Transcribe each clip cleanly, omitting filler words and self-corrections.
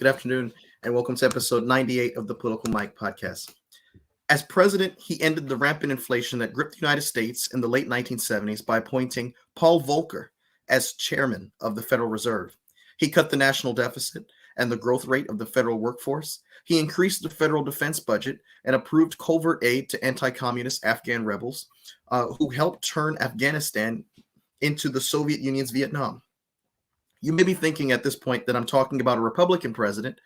Good afternoon, and welcome to episode 98 of the Political Mike podcast. As president, he ended the rampant inflation that gripped the United States in the late 1970s by appointing Paul Volcker as chairman of the Federal Reserve. He cut the national deficit and the growth rate of the federal workforce. He increased the federal defense budget and approved covert aid to anti-communist Afghan rebels who helped turn Afghanistan into the Soviet Union's Vietnam. You may be thinking at this point that I'm talking about a Republican president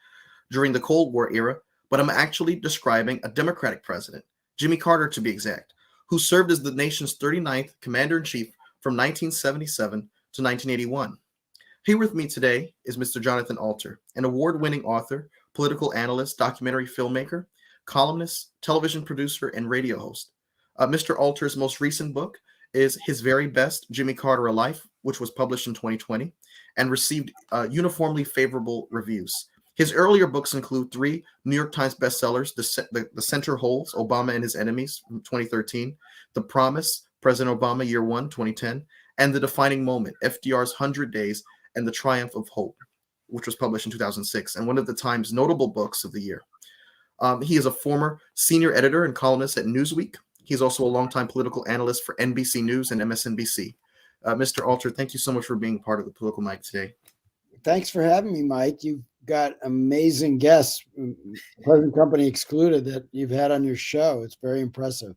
during the Cold War era, but I'm actually describing a Democratic president, Jimmy Carter to be exact, who served as the nation's 39th commander-in-chief from 1977 to 1981. Here with me today is Mr. Johnathan Alter, an award-winning author, political analyst, documentary filmmaker, columnist, television producer, and radio host. Mr. Alter's most recent book is His Very Best, Jimmy Carter: A Life, which was published in 2020 and received uniformly favorable reviews. His earlier books include 3 New York Times bestsellers, The Center Holds, Obama and His Enemies, from 2013, The Promise, President Obama, Year 1, 2010, and The Defining Moment, FDR's 100 Days and the Triumph of Hope, which was published in 2006, and one of the Times' notable books of the year. He is a former senior editor and columnist at Newsweek. He's also a longtime political analyst for NBC News and MSNBC. Mr. Alter, thank you so much for being part of the Political Mike today. Thanks for having me, Mike. You've got amazing guests, present company excluded, that you've had on your show. It's very impressive.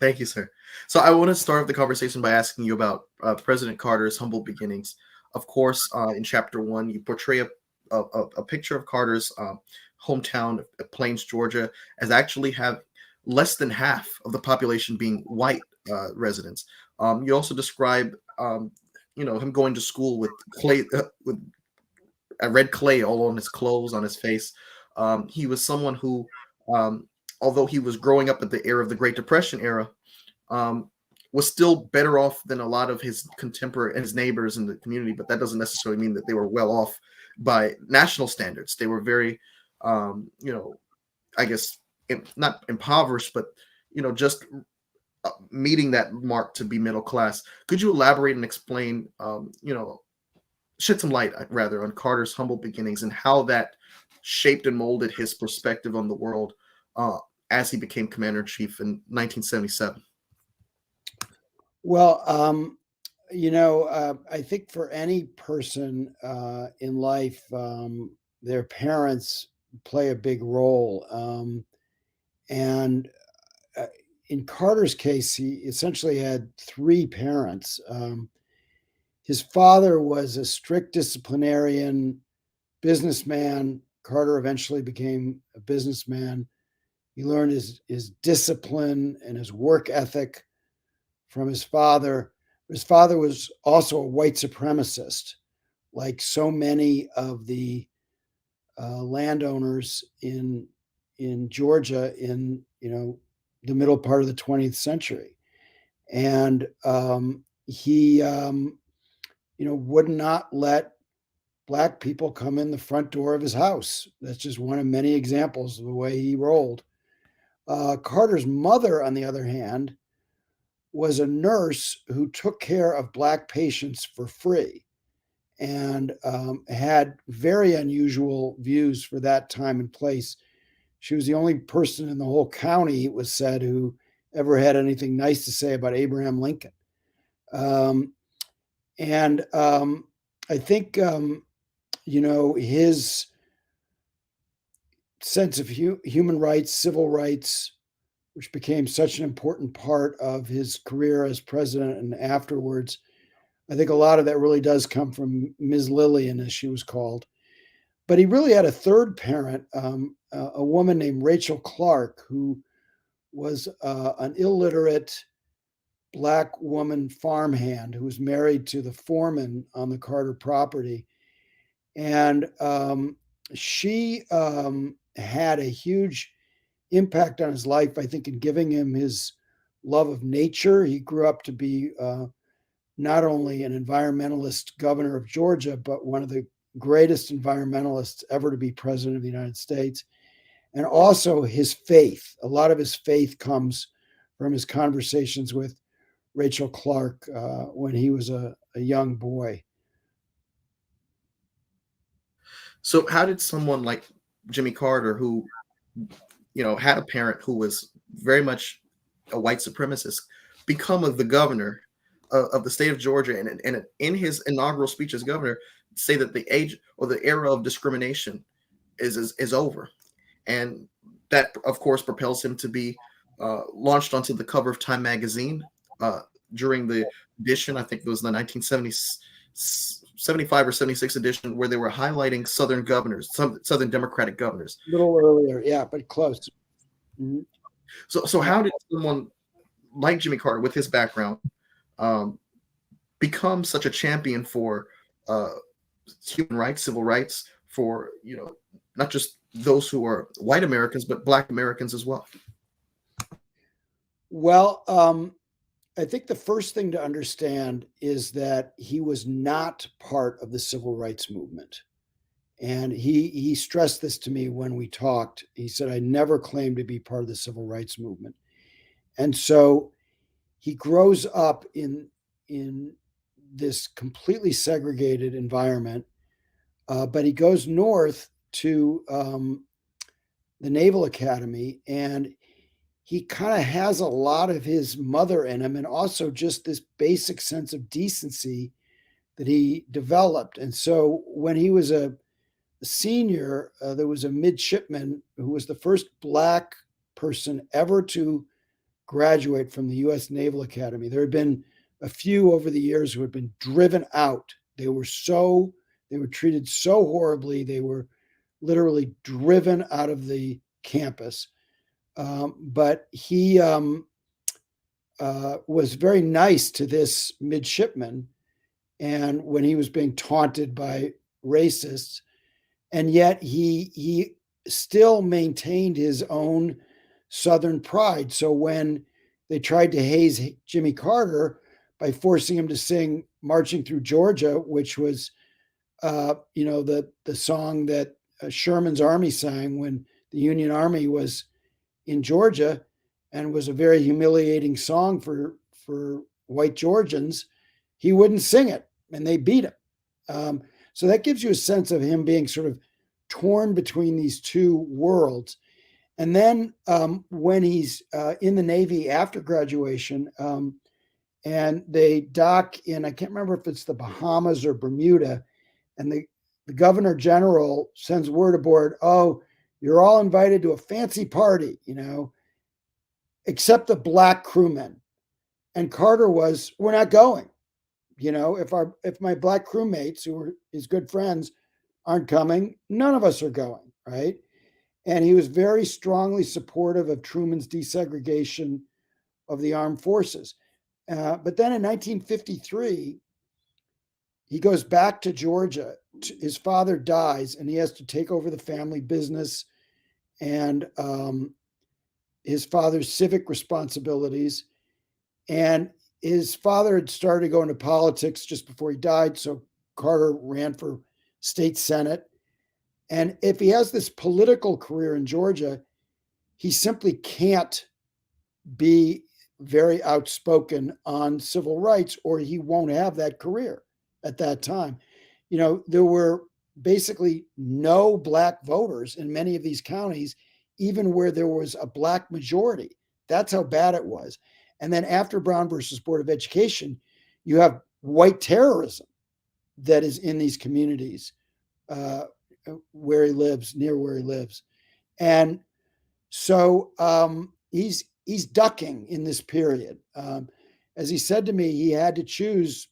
Thank you, sir. So I want to start off the conversation by asking you about President Carter's humble beginnings. Of course, in Chapter 1, you portray a picture of Carter's hometown, Plains, Georgia, as actually have less than half of the population being white residents. You also describe, him going to school with clay, with red clay all on his clothes, on his face. He was someone who, although he was growing up at the era of the Great Depression era, was still better off than a lot of his his neighbors in the community. But that doesn't necessarily mean that they were well off by national standards. They were very, I guess, not impoverished, but just meeting that mark to be middle class. Could you elaborate and explain, shed some light rather on Carter's humble beginnings and how that shaped and molded his perspective on the world as he became commander-in-chief in 1977? Well, I think for any person in life, their parents play a big role. And in Carter's case, he essentially had 3 parents. His father was a strict disciplinarian, businessman. Carter eventually became a businessman. He learned his discipline and his work ethic from his father. His father was also a white supremacist, like so many of the landowners in Georgia in the middle part of the 20th century. And he would not let Black people come in the front door of his house. That's just one of many examples of the way he rolled. Carter's mother, on the other hand, was a nurse who took care of Black patients for free and had very unusual views for that time and place. She was the only person in the whole county, it was said, who ever had anything nice to say about Abraham Lincoln. I think, his sense of human rights, civil rights, which became such an important part of his career as president and afterwards, I think a lot of that really does come from Ms. Lillian, as she was called. But he really had a third parent, a woman named Rachel Clark, who was an illiterate Black woman farmhand who was married to the foreman on the Carter property. And she had a huge impact on his life, I think, in giving him his love of nature. He grew up to be not only an environmentalist governor of Georgia, but one of the greatest environmentalists ever to be president of the United States. And also his faith. A lot of his faith comes from his conversations with Rachel Clark when he was a young boy. So how did someone like Jimmy Carter, who had a parent who was very much a white supremacist, become the governor of the state of Georgia, and in his inaugural speech as governor, say that the age or the era of discrimination is over, and that of course propels him to be launched onto the cover of Time magazine during the edition. I think it was the 1975 or 76 edition, where they were highlighting Southern governors, some Southern Democratic governors. A little earlier, yeah, but close. Mm-hmm. So how did someone like Jimmy Carter, with his background, become such a champion for human rights, civil rights, for not just those who are white Americans, but Black Americans as well? Well, I think the first thing to understand is that he was not part of the civil rights movement. And he stressed this to me when we talked. He said, I never claimed to be part of the civil rights movement. And so he grows up in this completely segregated environment, but he goes north to the Naval Academy, and he kind of has a lot of his mother in him, and also just this basic sense of decency that he developed. And so when he was a senior, there was a midshipman who was the first Black person ever to graduate from the U.S. Naval Academy. There had been a few over the years who had been driven out. They were treated so horribly. They were literally driven out of the campus. But he was very nice to this midshipman, and when he was being taunted by racists, and yet he still maintained his own Southern pride. So when they tried to haze Jimmy Carter by forcing him to sing "Marching Through Georgia," which was the song that Sherman's army sang when the Union Army was in Georgia, and was a very humiliating song for white Georgians, he wouldn't sing it, and they beat him. So that gives you a sense of him being sort of torn between these two worlds. And then when he's in the Navy after graduation, and they dock in, I can't remember if it's the Bahamas or Bermuda, and the governor general sends word aboard, oh, you're all invited to a fancy party, except the Black crewmen. And Carter was, we're not going. If my Black crewmates, who were his good friends, aren't coming, none of us are going, right? And he was very strongly supportive of Truman's desegregation of the armed forces. But then in 1953, he goes back to Georgia. His father dies, and he has to take over the family business and his father's civic responsibilities. And his father had started going to politics just before he died, so Carter ran for state senate. And if he has this political career in Georgia, he simply can't be very outspoken on civil rights, or he won't have that career at that time. There were basically no Black voters in many of these counties, even where there was a Black majority. That's how bad it was. And then after Brown versus Board of Education, you have white terrorism that is in these communities where he lives, near where he lives. And so he's ducking in this period. As he said to me, he had to choose.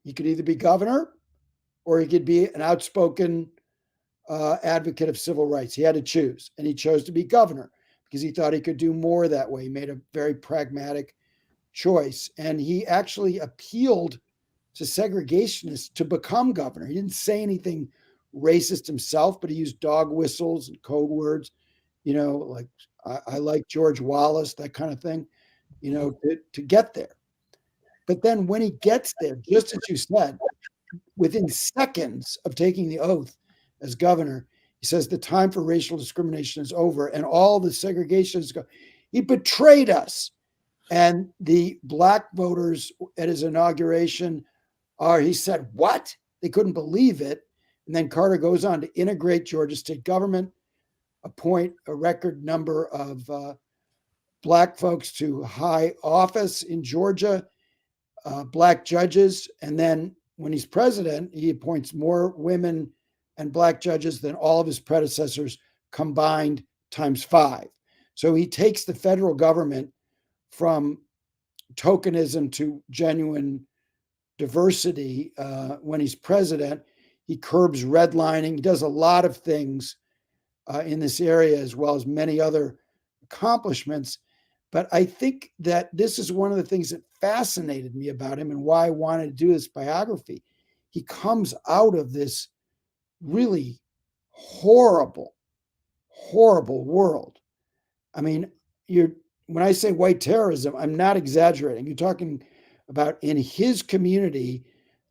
He could either be governor or he could be an outspoken advocate of civil rights. He had to choose, and he chose to be governor because he thought he could do more that way. He made a very pragmatic choice, and he actually appealed to segregationists to become governor. He didn't say anything racist himself, but he used dog whistles and code words, like I like George Wallace, that kind of thing, to get there. But then when he gets there, just as you said, within seconds of taking the oath as governor, he says the time for racial discrimination is over, and all the segregationists go, he betrayed us. And the Black voters at his inauguration he said, what? They couldn't believe it. And then Carter goes on to integrate Georgia state government, appoint a record number of Black folks to high office in Georgia, Black judges. And then when he's president, he appoints more women and Black judges than all of his predecessors combined times 5. So he takes the federal government from tokenism to genuine diversity when he's president. He curbs redlining. He does a lot of things in this area, as well as many other accomplishments. But I think that this is one of the things that fascinated me about him and why I wanted to do this biography. He comes out of this really horrible, horrible world. I mean, when I say white terrorism, I'm not exaggerating. You're talking about in his community,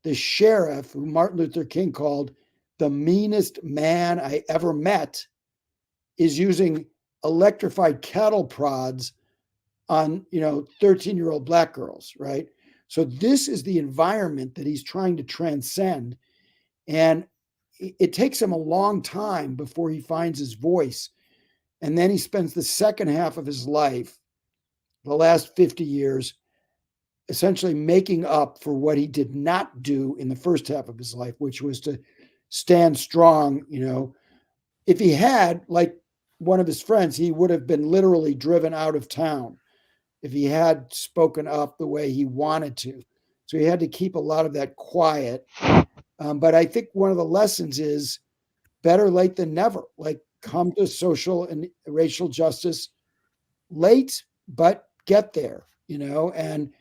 the sheriff, who Martin Luther King called the meanest man I ever met, is using electrified cattle prods on 13-year-old Black girls, right? So this is the environment that he's trying to transcend. And it takes him a long time before he finds his voice. And then he spends the second half of his life, the last 50 years, essentially making up for what he did not do in the first half of his life, which was to stand strong. If he had, like one of his friends, he would have been literally driven out of town if he had spoken up the way he wanted to. So he had to keep a lot of that quiet. But I think one of the lessons is better late than never. Like, come to social and racial justice late, but get there, and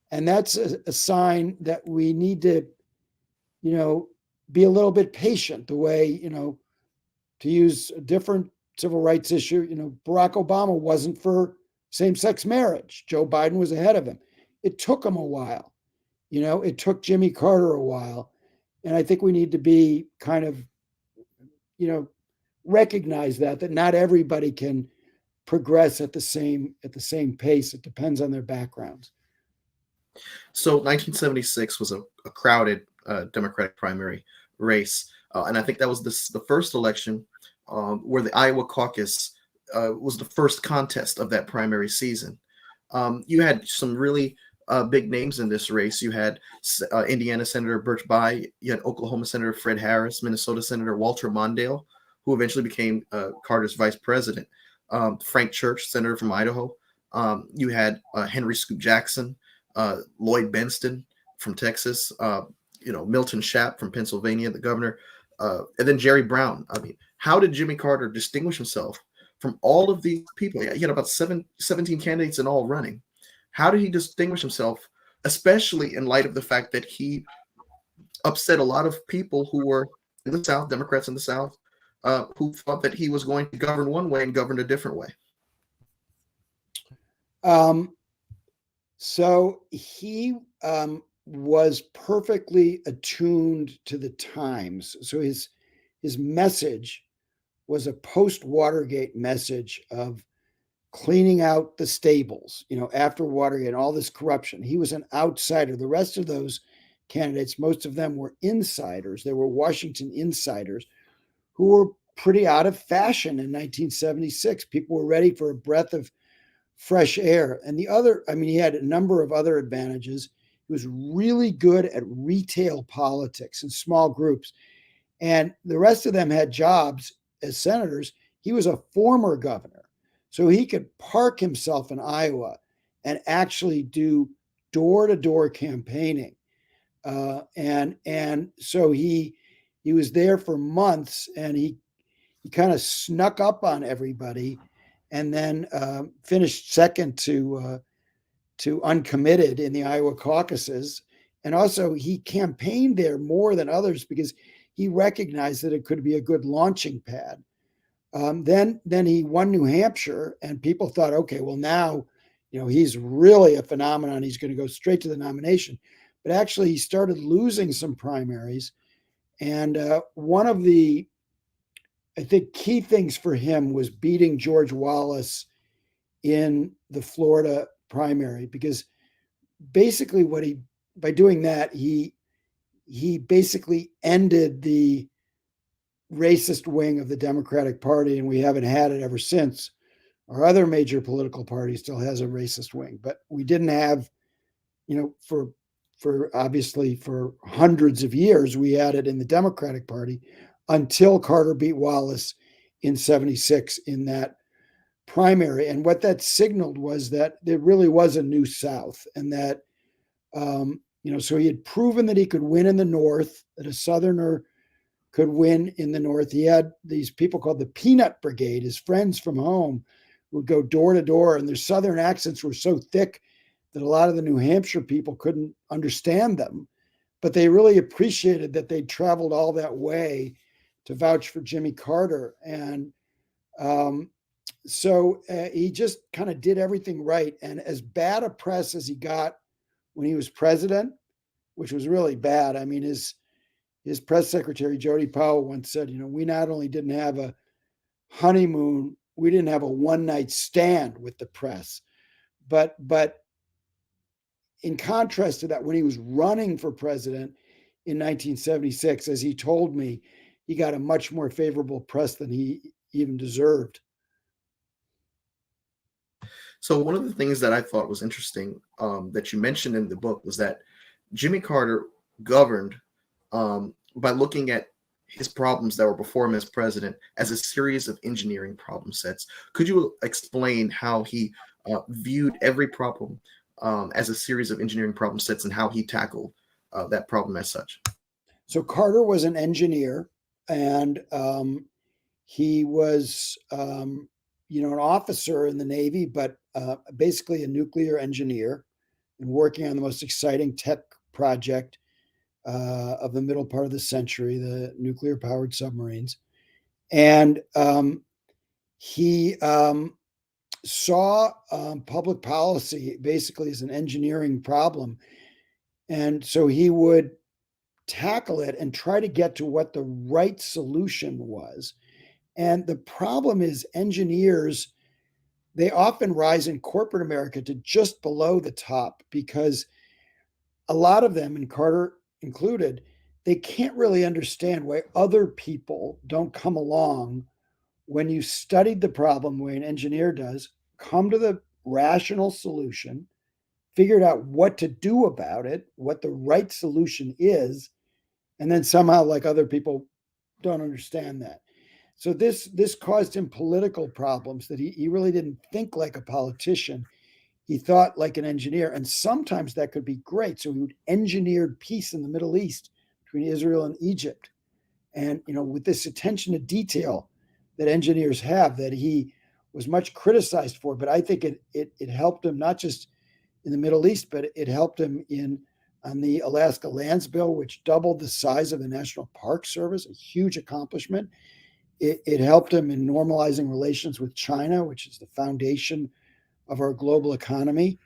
that's a sign that we need to, be a little bit patient. The way, to use a different civil rights issue, Barack Obama wasn't for same-sex marriage. Joe Biden was ahead of him. It took him a while. It took Jimmy Carter a while. And I think we need to be kind of, recognize that not everybody can progress at the same pace. It depends on their backgrounds. So 1976 was a crowded Democratic primary race. And I think that was the first election where the Iowa caucus was the first contest of that primary season. You had some really big names in this race. You had Indiana Senator Birch Bayh, you had Oklahoma Senator Fred Harris, Minnesota Senator Walter Mondale, who eventually became Carter's vice president, Frank Church, senator from Idaho. You had Henry Scoop Jackson, Lloyd Benston from Texas, Milton Shapp from Pennsylvania, the governor, and then Jerry Brown. I mean, how did Jimmy Carter distinguish himself from all of these people? He had about 17 candidates in all running. How did he distinguish himself, especially in light of the fact that he upset a lot of people who were in the South, Democrats in the South, who thought that he was going to govern one way and govern a different way? So he was perfectly attuned to the times. So his message was a post-Watergate message of cleaning out the stables, after Watergate and all this corruption. He was an outsider. The rest of those candidates, most of them were insiders. They were Washington insiders who were pretty out of fashion in 1976. People were ready for a breath of fresh air. And he had a number of other advantages. He was really good at retail politics and small groups. And the rest of them had jobs as senators. He was a former governor. So he could park himself in Iowa and actually do door-to-door campaigning. And so he was there for months, and he kind of snuck up on everybody, and then finished second to uncommitted in the Iowa caucuses. And also he campaigned there more than others because he recognized that it could be a good launching pad. Then he won New Hampshire, and people thought, okay, well now, he's really a phenomenon. He's going to go straight to the nomination. But actually, he started losing some primaries. And one of the, I think, key things for him was beating George Wallace in the Florida primary, because basically by doing that, he basically ended the racist wing of the Democratic Party, and we haven't had it ever since. Our other major political party still has a racist wing, but we didn't have, for obviously for hundreds of years, we had it in the Democratic Party until Carter beat Wallace in 76 in that primary. And what that signaled was that there really was a new South, and that, so he had proven that he could win in the North, that a Southerner could win in the North. He had these people called the Peanut Brigade, his friends from home, would go door to door, and their Southern accents were so thick that a lot of the New Hampshire people couldn't understand them. But they really appreciated that they'd traveled all that way to vouch for Jimmy Carter. And so he just kind of did everything right. And as bad a press as he got when he was president, which was really bad. I mean, his press secretary, Jody Powell, once said, we not only didn't have a honeymoon, we didn't have a one-night stand with the press. But in contrast to that, when he was running for president in 1976, as he told me, he got a much more favorable press than he even deserved. So one of the things that I thought was interesting that you mentioned in the book was that Jimmy Carter governed by looking at his problems that were before him as president as a series of engineering problem sets. Could you explain how he viewed every problem as a series of engineering problem sets and how he tackled that problem as such? So Carter was an engineer, and he was, an officer in the Navy, but basically a nuclear engineer, and working on the most exciting tech project of the middle part of the century, the nuclear-powered submarines. And he saw public policy basically as an engineering problem. And so he would tackle it and try to get to what the right solution was. And the problem is engineers, they often rise in corporate America to just below the top, because a lot of them, and Carter included, they can't really understand why other people don't come along when you studied the problem the way an engineer does, come to the rational solution, figured out what to do about it, what the right solution is, and then somehow, like, other people don't understand that. So this caused him political problems, that he really didn't think like a politician. He thought like an engineer, and sometimes that could be great. So he would engineer peace in the Middle East between Israel and Egypt. And, with this attention to detail that engineers have, that he was much criticized for, but I think it helped him not just in the Middle East, but it helped him on the Alaska Lands Bill, which doubled the size of the National Park Service, a huge accomplishment. It helped him in normalizing relations with China, which is the foundation of our global economy.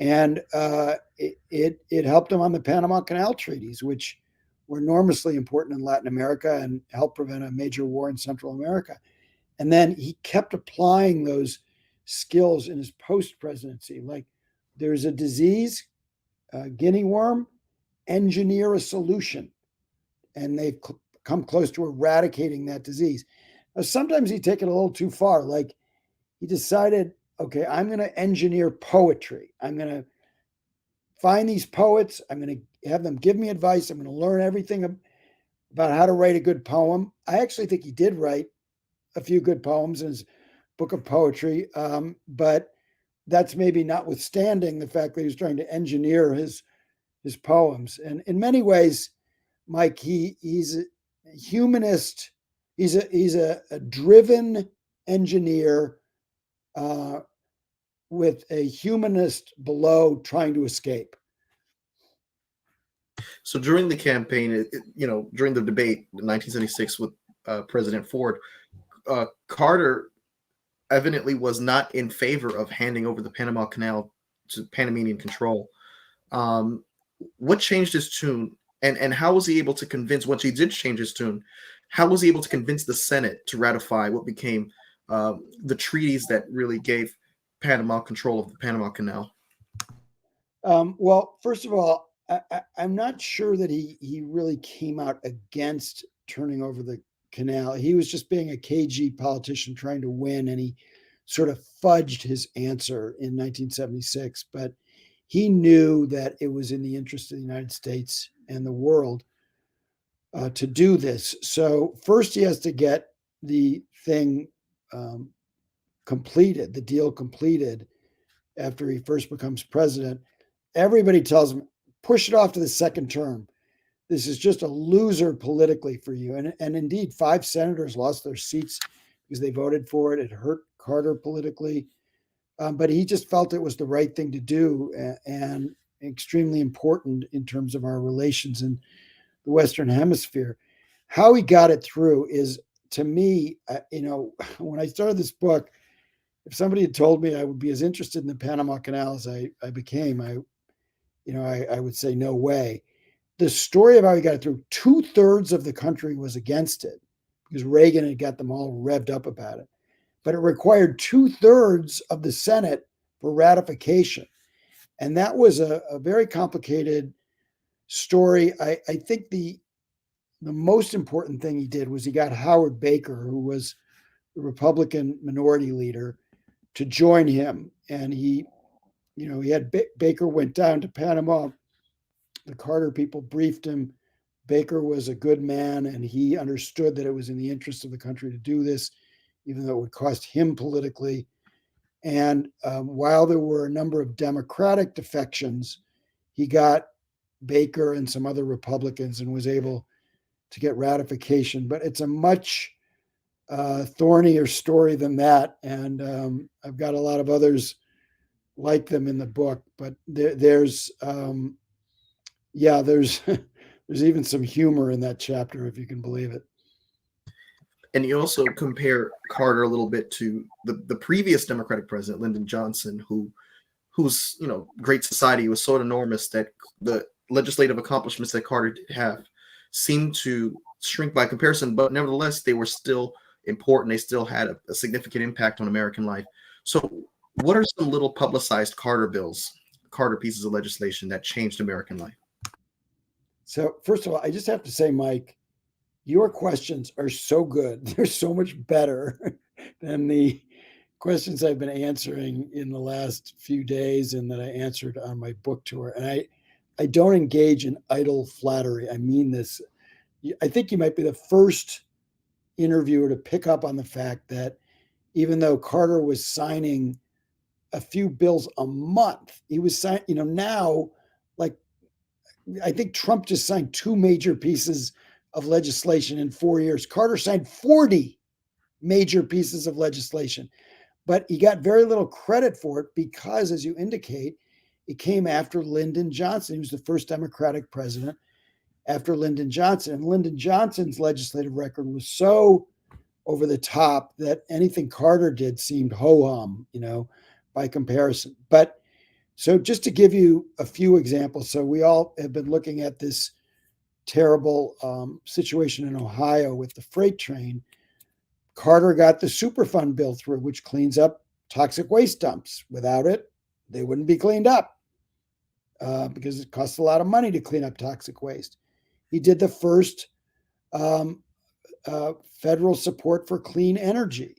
And it helped him on the Panama Canal treaties, which were enormously important in Latin America and helped prevent a major war in Central America. And then he kept applying those skills in his post-presidency. Like, there's a disease, guinea worm, engineer a solution. And they've come close to eradicating that disease. Now, sometimes he take it a little too far. Like, he decided, okay, I'm going to engineer poetry. I'm going to find these poets. I'm going to have them give me advice. I'm going to learn everything about how to write a good poem. I actually think he did write a few good poems in his book of poetry, but that's maybe notwithstanding the fact that he was trying to engineer his poems. And in many ways, Mike, he's a humanist. He's a driven engineer with a humanist below, trying to escape. So during the campaign, during the debate in 1976 with President Ford, Carter evidently was not in favor of handing over the Panama Canal to Panamanian control. What changed his tune, and how was he able to convince, once he did change his tune, how was he able to convince the Senate to ratify what became the treaties that really gave Panama control of the Panama Canal? Well, first of all, I'm not sure that he really came out against turning over the Canal. He was just being a cagey politician trying to win, and he sort of fudged his answer in 1976. But he knew that it was in the interest of the United States and the world to do this. So first he has to get the thing completed, the deal completed after he first becomes president. Everybody tells him, push it off to the second term. This is just a loser politically for you. And indeed, 5 senators lost their seats because they voted for it. It hurt Carter politically. But he just felt it was the right thing to do and extremely important in terms of our relations in the Western Hemisphere. How he got it through is, to me, when I started this book, if somebody had told me I would be as interested in the Panama Canal as I became, I would say no way. The story of how he got it through, 2/3 of the country was against it because Reagan had got them all revved up about it. But it required 2/3 of the Senate for ratification. And that was a very complicated story. I think the most important thing he did was he got Howard Baker, who was the Republican minority leader, to join him. And he had Baker went down to Panama. The Carter people briefed him. Baker was a good man, and he understood that it was in the interest of the country to do this, even though it would cost him politically. And while there were a number of Democratic defections, he got Baker and some other Republicans and was able to get ratification. But it's a much thornier story than that. And I've got a lot of others like them in the book. But there's there's even some humor in that chapter, if you can believe it. And you also compare Carter a little bit to the previous Democratic president, Lyndon Johnson, whose Great Society was so enormous that the legislative accomplishments that Carter did have seemed to shrink by comparison, but nevertheless, they were still important. They still had a significant impact on American life. So what are some little publicized Carter bills, Carter pieces of legislation that changed American life? So first of all, I just have to say, Mike, your questions are so good. They're so much better than the questions I've been answering in the last few days and that I answered on my book tour. And I don't engage in idle flattery. I mean this. I think you might be the first interviewer to pick up on the fact that even though Carter was signing a few bills a month, he was signing, now, like, I think Trump just signed 2 major pieces of legislation in 4 years. Carter signed 40 major pieces of legislation, but he got very little credit for it because, as you indicate, it came after Lyndon Johnson. He was the first Democratic president after Lyndon Johnson. And Lyndon Johnson's legislative record was so over the top that anything Carter did seemed ho-hum, by comparison. But so just to give you a few examples, so we all have been looking at this terrible situation in Ohio with the freight train. Carter got the Superfund bill through, which cleans up toxic waste dumps. Without it, they wouldn't be cleaned up because it costs a lot of money to clean up toxic waste. He did the first federal support for clean energy.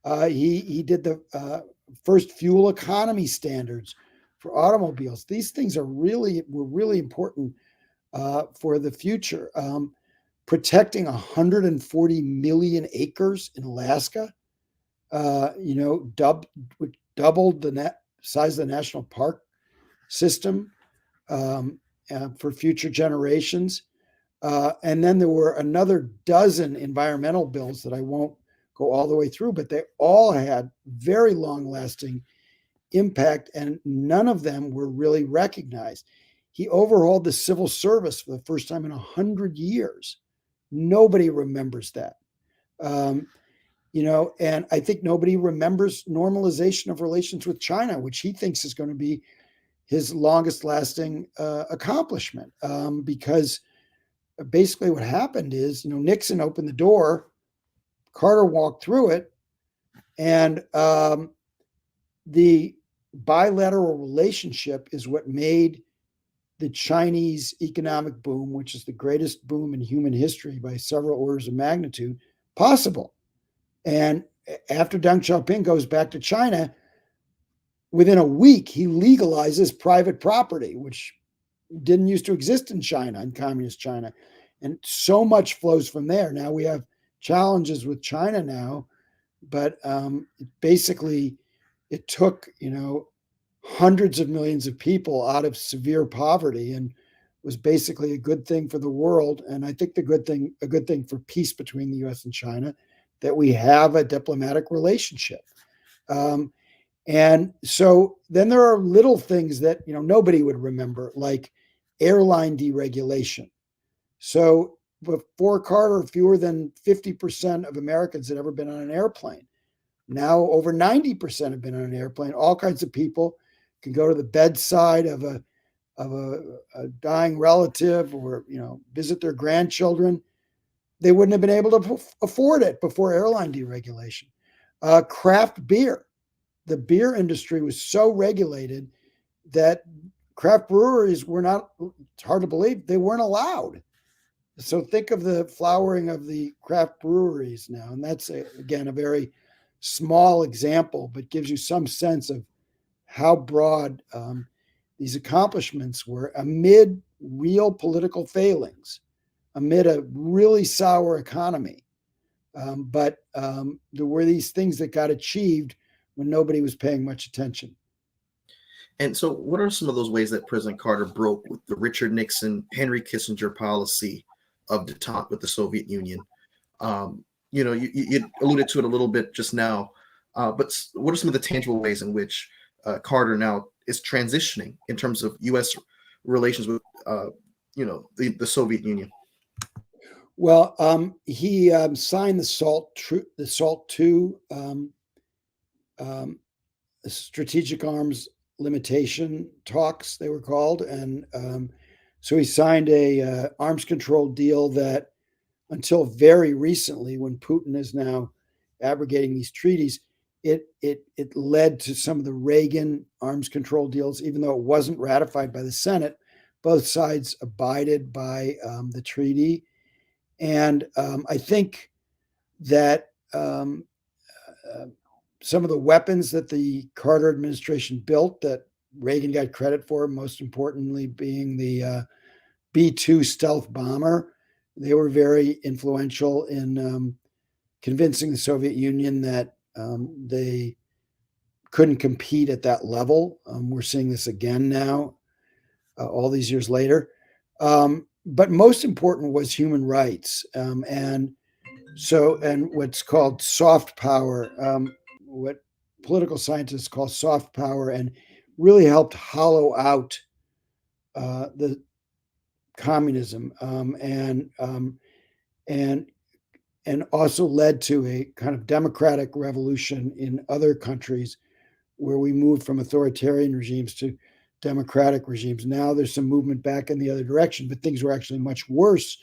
He did the first fuel economy standards for automobiles. These things were really important for the future. Protecting 140 million acres in Alaska, doubled the size of the national park system for future generations. And then there were another dozen environmental bills that I won't go all the way through, but they all had very long-lasting impact, and none of them were really recognized. He overhauled the civil service for the first time in 100 years. Nobody remembers that. And I think nobody remembers normalization of relations with China, which he thinks is going to be his longest lasting accomplishment. Because basically what happened is, Nixon opened the door, Carter walked through it, and the bilateral relationship is what made the Chinese economic boom, which is the greatest boom in human history by several orders of magnitude, possible. And after Deng Xiaoping goes back to China, within a week, he legalizes private property, which didn't used to exist in China, in communist China. And so much flows from there. Now we have challenges with China now, but basically it took, hundreds of millions of people out of severe poverty and was basically a good thing for the world. And I think a good thing for peace between the US and China, that we have a diplomatic relationship. And so then there are little things that, nobody would remember, like airline deregulation. So before Carter, fewer than 50% of Americans had ever been on an airplane. Now over 90% have been on an airplane. All kinds of people can go to the bedside of a dying relative, or visit their grandchildren. They wouldn't have been able to afford it before airline deregulation. Craft beer. The beer industry was so regulated that craft breweries were not, it's hard to believe, they weren't allowed. So think of the flowering of the craft breweries now. And that's, again, a very small example, but gives you some sense of how broad these accomplishments were amid real political failings, amid a really sour economy. But there were these things that got achieved when nobody was paying much attention. And so, what are some of those ways that President Carter broke with the Richard Nixon, Henry Kissinger policy of detente with the Soviet Union? You alluded to it a little bit just now, but what are some of the tangible ways in which Carter now is transitioning in terms of U.S. relations with, the Soviet Union? Well, he signed the SALT II strategic arms limitation talks, they were called, and so he signed a arms control deal that, until very recently, when Putin is now abrogating these treaties, it led to some of the Reagan arms control deals, even though it wasn't ratified by the Senate. Both sides abided by the treaty. And I think that some of the weapons that the Carter administration built that Reagan got credit for, most importantly being the B-2 stealth bomber, they were very influential in convincing the Soviet Union that they couldn't compete at that level. We're seeing this again now, all these years later. But most important was human rights, and what's called soft power, what political scientists call soft power, and really helped hollow out the communism, and also led to a kind of democratic revolution in other countries where we moved from authoritarian regimes to democratic regimes. Now there's some movement back in the other direction, but things were actually much worse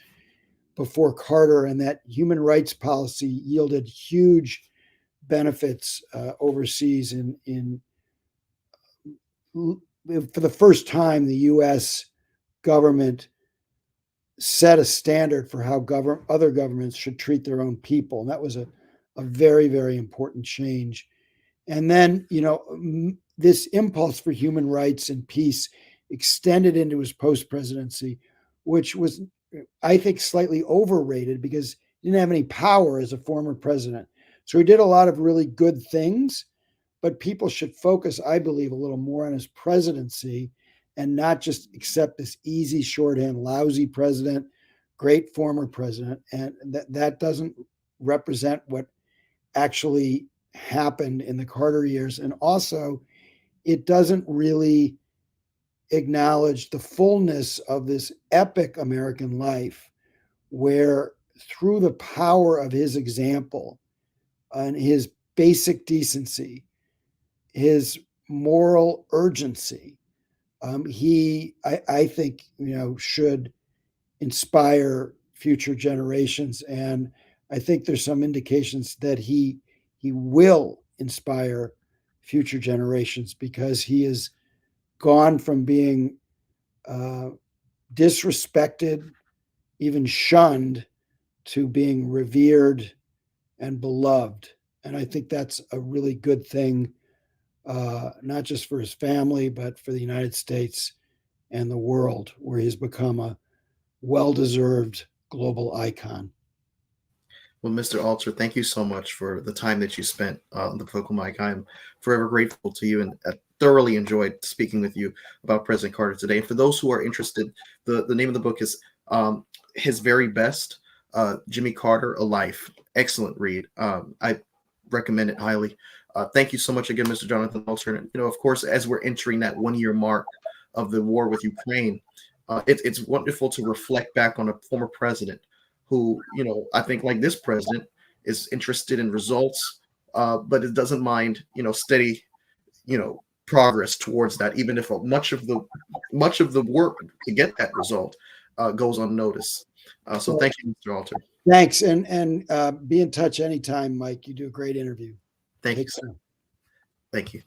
before Carter, and that human rights policy yielded huge benefits overseas. For the first time, the U.S. government set a standard for how other governments should treat their own people, and that was a very, very important change. And then, this impulse for human rights and peace extended into his post-presidency, which was, I think, slightly overrated because he didn't have any power as a former president. So he did a lot of really good things, but people should focus, I believe, a little more on his presidency and not just accept this easy shorthand, lousy president, great former president. And that doesn't represent what actually happened in the Carter years. And also, it doesn't really acknowledge the fullness of this epic American life, where through the power of his example and his basic decency, his moral urgency, I think, should inspire future generations. And I think there's some indications that he will inspire future generations, because he has gone from being disrespected, even shunned, to being revered and beloved. And I think that's a really good thing, not just for his family, but for the United States and the world, where he's become a well-deserved global icon. Well, Mr. Alter, thank you so much for the time that you spent on the Political Mic. I'm forever grateful to you and thoroughly enjoyed speaking with you about President Carter today. And for those who are interested, the name of the book is His Very Best, Jimmy Carter, A Life. Excellent read. I recommend it highly. Thank you so much again, Mr. Johnathan Alter. And, of course, as we're entering that 1-year mark of the war with Ukraine, it's wonderful to reflect back on a former president who, I think like this president is interested in results, but it doesn't mind, steady, progress towards that, even if much of the work to get that result goes unnoticed. So thank you, Mr. Alter. Thanks. And be in touch anytime, Mike. You do a great interview. Thank you, sir. Thank you.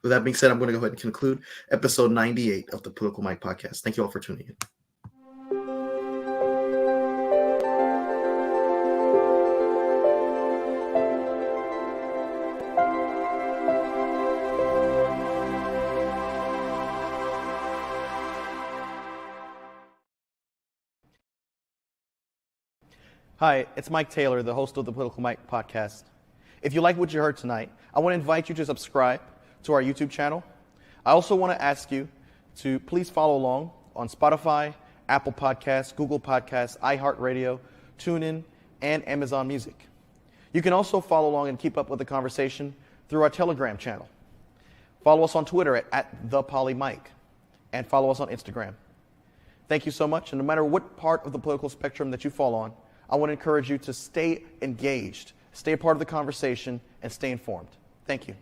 With that being said, I'm going to go ahead and conclude episode 98 of the Political Mic podcast. Thank you all for tuning in. Hi, it's Mike Taylor, the host of the Political Mic podcast. If you like what you heard tonight, I want to invite you to subscribe to our YouTube channel. I also want to ask you to please follow along on Spotify, Apple Podcasts, Google Podcasts, iHeartRadio, TuneIn, and Amazon Music. You can also follow along and keep up with the conversation through our Telegram channel. Follow us on Twitter at @ThePolyMike, and follow us on Instagram. Thank you so much, and no matter what part of the political spectrum that you fall on, I want to encourage you to stay engaged, stay a part of the conversation, and stay informed. Thank you.